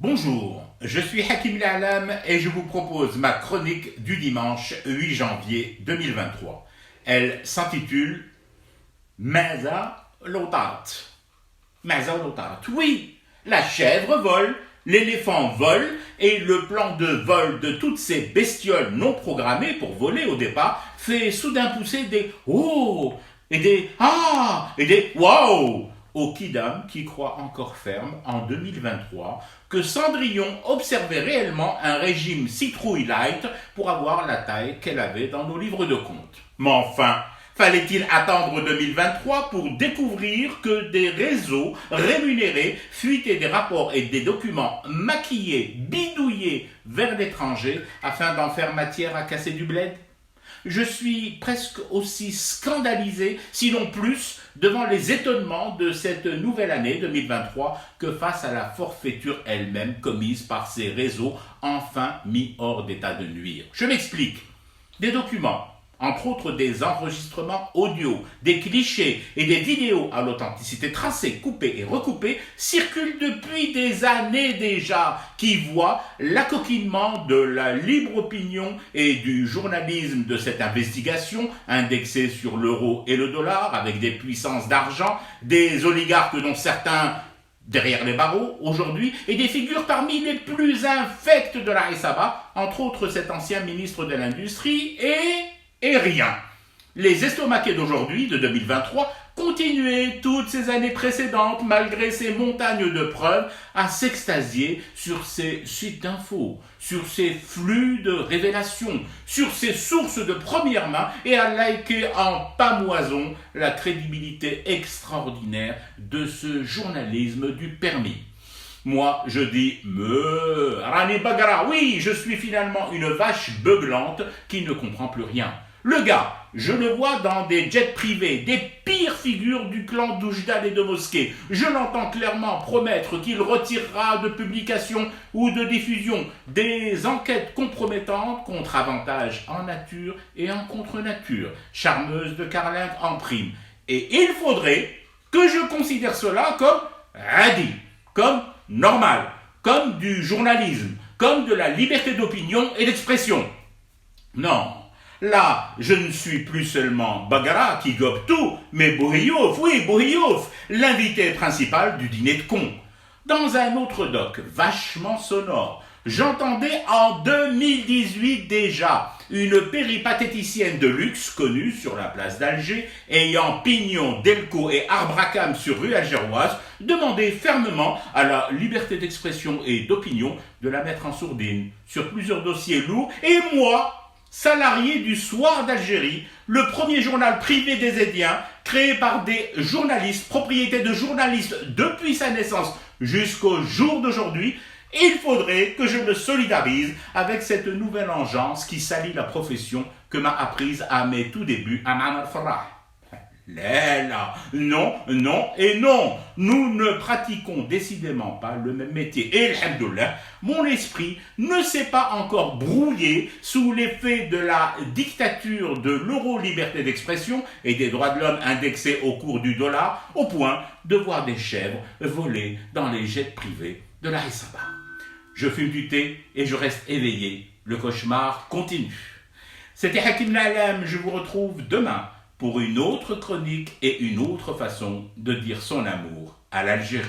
Bonjour, je suis Hakim La'alam et je vous propose ma chronique du dimanche 8 janvier 2023. Elle s'intitule Maza Lotat. Maza Lotat. Oui, la chèvre vole, l'éléphant vole et le plan de vol de toutes ces bestioles non programmées pour voler au départ fait soudain pousser des oh et des ah et des wow au kidam qui croit encore ferme en 2023 que Cendrillon observait réellement un régime citrouille light pour avoir la taille qu'elle avait dans nos livres de compte. Mais enfin, fallait-il attendre 2023 pour découvrir que des réseaux rémunérés fuitaient des rapports et des documents maquillés, bidouillés vers l'étranger afin d'en faire matière à casser du bled? Je suis presque aussi scandalisé, sinon plus, devant les étonnements de cette nouvelle année 2023 que face à la forfaiture elle-même commise par ces réseaux enfin mis hors d'état de nuire. Je m'explique. Des documents, entre autres des enregistrements audio, des clichés et des vidéos à l'authenticité tracée, coupée et recoupée, circulent depuis des années déjà, qui voient l'acoquinement de la libre opinion et du journalisme de cette investigation, indexée sur l'euro et le dollar, avec des puissances d'argent, des oligarques dont certains derrière les barreaux aujourd'hui, et des figures parmi les plus infectes de la Saba, entre autres cet ancien ministre de l'Industrie et rien. Les estomaqués d'aujourd'hui, de 2023, continuaient toutes ces années précédentes, malgré ces montagnes de preuves, à s'extasier sur ces sites d'infos, sur ces flux de révélations, sur ces sources de première main et à liker en pamoison la crédibilité extraordinaire de ce journalisme du permis. Moi, je dis, Rani Bagara, oui, je suis finalement une vache beuglante qui ne comprend plus rien. Le gars, je le vois dans des jets privés, des pires figures du clan d'Oujdal et de Mosquée. Je l'entends clairement promettre qu'il retirera de publication ou de diffusion des enquêtes compromettantes contre avantages en nature et en contre-nature, charmeuse de carlingue en prime. Et il faudrait que je considère cela comme radi, comme normal, comme du journalisme, comme de la liberté d'opinion et d'expression. Non. Là, je ne suis plus seulement Bagara qui gobe tout, mais Bouriouf, oui, Bouriouf, l'invité principal du dîner de cons. Dans un autre doc, vachement sonore, j'entendais en 2018 déjà une péripatéticienne de luxe connue sur la place d'Alger, ayant pignon, delco et arbracam sur rue algéroise, demander fermement à la liberté d'expression et d'opinion de la mettre en sourdine sur plusieurs dossiers lourds, et moi, salarié du Soir d'Algérie, le premier journal privé des Édiens, créé par des journalistes, propriété de journalistes depuis sa naissance jusqu'au jour d'aujourd'hui, il faudrait que je me solidarise avec cette nouvelle engeance qui salit la profession que m'a apprise à mes tout débuts à Mamar Farah. Là, non, non et non. Nous ne pratiquons décidément pas le même métier. Et alhamdoulilah, mon esprit ne s'est pas encore brouillé sous l'effet de la dictature de l'euro-liberté d'expression et des droits de l'homme indexés au cours du dollar, au point de voir des chèvres voler dans les jets privés de la Saba. Je fume du thé et je reste éveillé. Le cauchemar continue. C'était Hakim La'alam, je vous retrouve demain pour une autre chronique et une autre façon de dire son amour à l'Algérie.